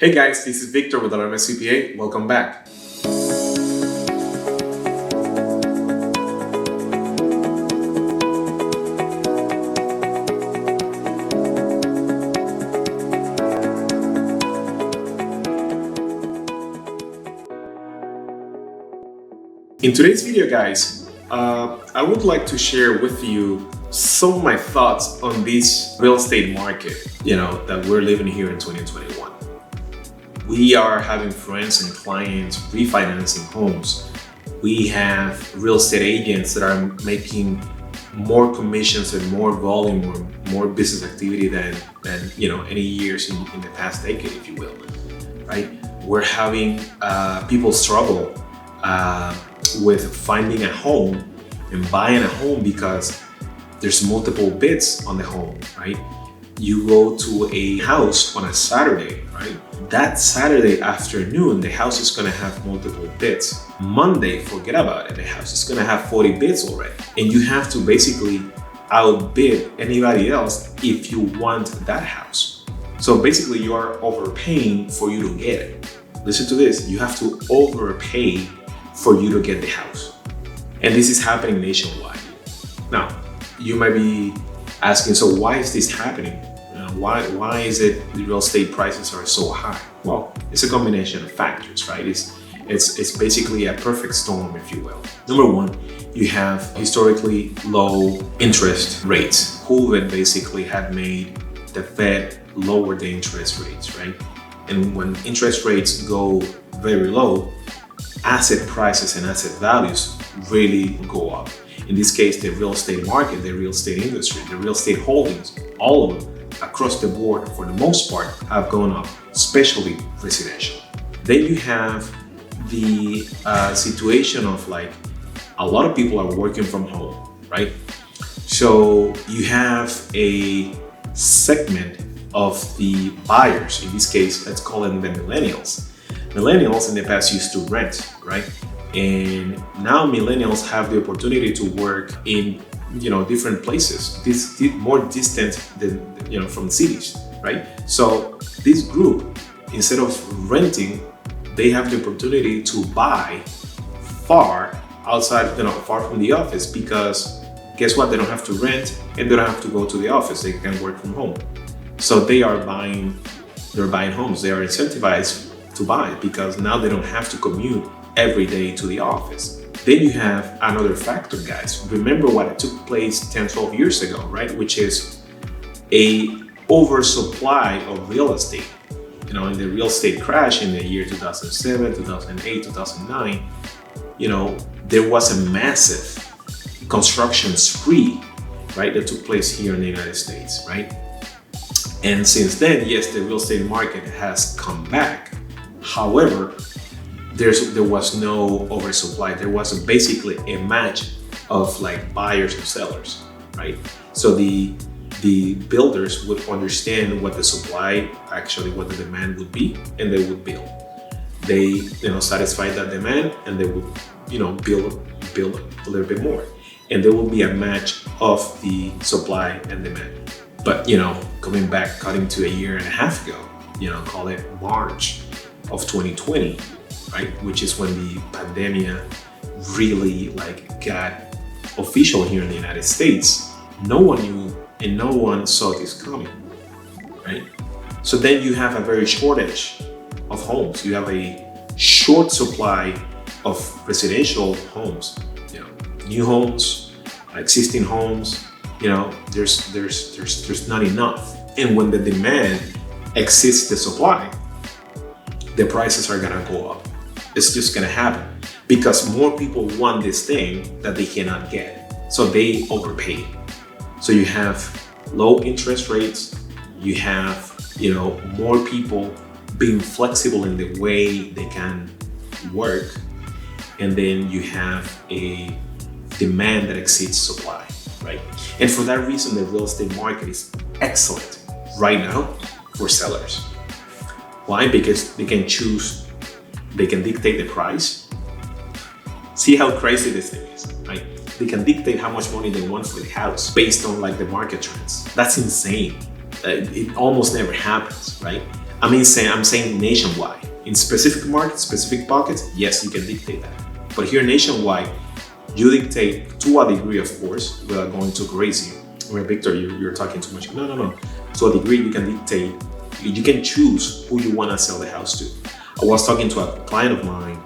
Hey guys, this is Victor with Alarm CPA. Welcome back. In today's video, guys, I would like to share with you some of my thoughts on this real estate market, that we're living here in 2021. We are having friends and clients refinancing homes. We have real estate agents that are making more commissions and more volume or more business activity than any years in the past decade, if you will, right? We're having people struggle with finding a home and buying a home because there's multiple bids on the home, right? You go to a house on a Saturday, right? That Saturday afternoon, the house is gonna have multiple bids. Monday, forget about it. The house is gonna have 40 bids already. And you have to basically outbid anybody else if you want that house. So basically you are overpaying for you to get it. Listen to this, you have to overpay for you to get the house. And this is happening nationwide. Now, you might be asking, so why is this happening? Why is it the real estate prices are so high? Well, it's a combination of factors, right? It's basically a perfect storm, if you will. Number one, you have historically low interest rates. COVID basically had made the Fed lower the interest rates, right? And when interest rates go very low, asset prices and asset values really go up. In this case, the real estate market, the real estate industry, the real estate holdings, all of them across the board, for the most part, have gone up, especially residential. Then you have the situation of like a lot of people are working from home, right? So you have a segment of the buyers, in this case, let's call them the millennials. Millennials in the past used to rent, right? And now millennials have the opportunity to work in different places, this more distant than from cities, right? So this group, instead of renting, they have the opportunity to buy far outside, far from the office, because guess what? They don't have to rent and they don't have to go to the office. They can work from home. So they're buying homes. They are incentivized to buy because now they don't have to commute every day to the office. Then you have another factor, guys. Remember what took place 10, 12 years ago, right? Which is a oversupply of real estate. In the real estate crash in the year 2007, 2008, 2009, there was a massive construction spree, right? That took place here in the United States, right? And since then, yes, the real estate market has come back. However, there was no oversupply. There was basically a match of like buyers and sellers, right? So the builders would understand what the supply, actually what the demand would be, and they would build. They satisfy that demand, and they would build a little bit more, and there will be a match of the supply and demand. But cutting to a year and a half ago, call it March of 2020, right, which is when the pandemic really got official here in the United States. No one knew and no one saw this coming, right? So then you have a very shortage of homes. You have a short supply of residential homes, new homes, existing homes. There's not enough. And when the demand exceeds the supply, the prices are gonna go up. It's just gonna happen because more people want this thing that they cannot get. So they overpay. So you have low interest rates, you have, more people being flexible in the way they can work. And then you have a demand that exceeds supply, right? And for that reason, the real estate market is excellent right now for sellers. Why? Because they can choose, they can dictate the price. See how crazy this thing is, right? They can dictate how much money they want for the house based on the market trends. That's insane. It almost never happens, right? I'm saying nationwide. In specific markets, specific pockets, yes, you can dictate that. But here nationwide, you dictate to a degree, of course, without going too crazy. Where Victor, you're talking too much. No. To a degree, you can dictate. You can choose who you want to sell the house to. I was talking to a client of mine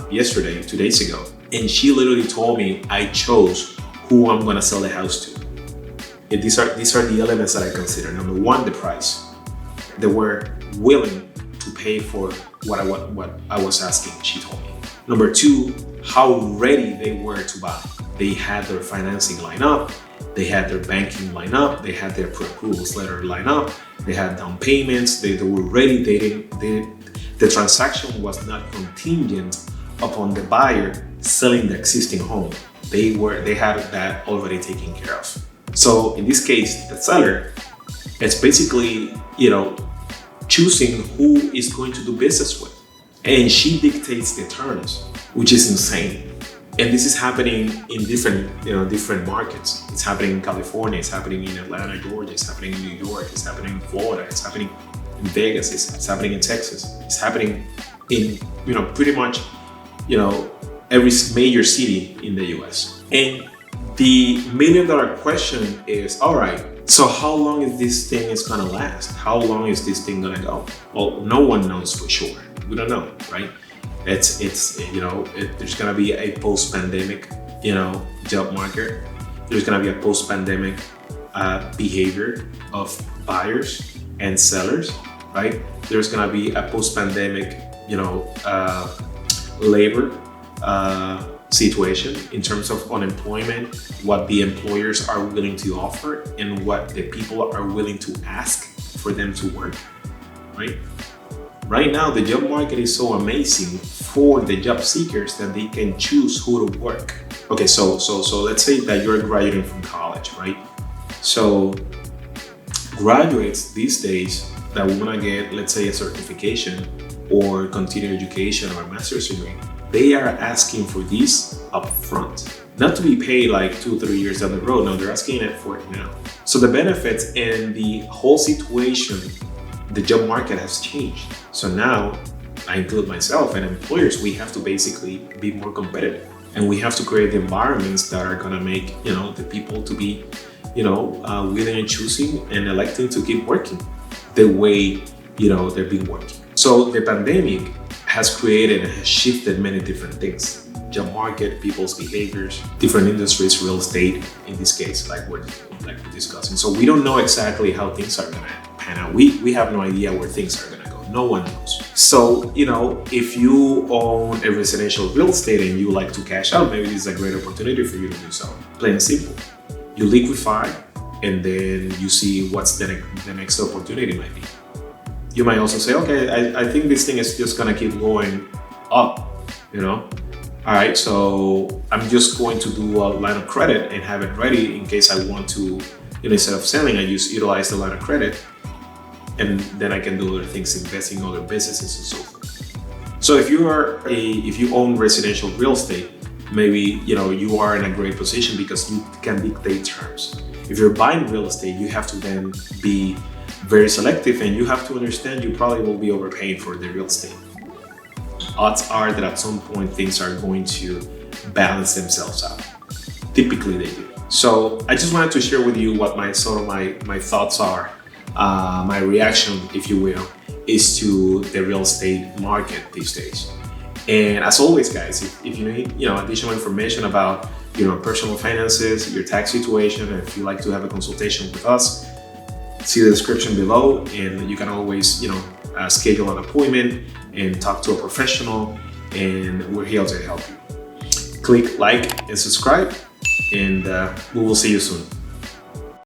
yesterday, 2 days ago, and she literally told me I chose who I'm going to sell the house to. And these are the elements that I consider. Number one, the price. They were willing to pay for what I was asking, she told me. Number two, how ready they were to buy. They had their financing line up, they had their banking line up, they had their pre-approvals letter line up, they had down payments, they were ready. The transaction was not contingent upon the buyer selling the existing home. They had that already taken care of. So in this case, the seller, it's basically, choosing who is going to do business with. And she dictates the terms, which is insane. And this is happening in different markets. It's happening in California, it's happening in Atlanta, Georgia, it's happening in New York, it's happening in Florida, it's happening in Vegas, it's happening in Texas, it's happening in, pretty much, every major city in the US. And the $1 million question is, all right, so how long is this thing is gonna last? How long is this thing gonna go? Well, no one knows for sure. We don't know, right? There's gonna be a post-pandemic, job market. There's gonna be a post-pandemic behavior of buyers and sellers, right? There's gonna be a post-pandemic, labor situation in terms of unemployment, what the employers are willing to offer and what the people are willing to ask for them to work, right? Right now, the job market is so amazing for the job seekers that they can choose who to work. Okay, so let's say that you're graduating from college, right? So graduates these days that want to get, let's say, a certification or continuing education or a master's degree, they are asking for these up front, not to be paid like 2-3 years down the road. No, they're asking it for it now. So the benefits and the whole situation, the job market has changed. So now, I include myself and employers, we have to basically be more competitive, and we have to create the environments that are gonna make the people to be willing and choosing and electing to keep working the way they've been working. So the pandemic has created and has shifted many different things. Job market, people's behaviors, different industries, real estate in this case, like we're discussing. So we don't know exactly how things are gonna pan out. We have no idea where things are gonna go. No one knows. So, if you own a residential real estate and you like to cash out, maybe this is a great opportunity for you to do so. Plain and simple. You liquefy and then you see what's the next opportunity might be. You might also say, okay, I think this thing is just gonna keep going up, All right, so I'm just going to do a line of credit and have it ready in case I want to, instead of selling, I just utilize the line of credit, and then I can do other things, investing in other businesses and so forth. So if you own residential real estate, maybe you are in a great position because you can dictate terms. If you're buying real estate, you have to then be very selective, and you have to understand you probably will be overpaying for the real estate. Odds are that at some point things are going to balance themselves out. Typically they do. So I just wanted to share with you what my thoughts are. My reaction, if you will, is to the real estate market these days. And as always, guys, if you need additional information about personal finances, your tax situation, and if you like to have a consultation with us, see the description below, and you can always schedule an appointment and talk to a professional, and we're here to help you. Click like and subscribe, and we will see you soon.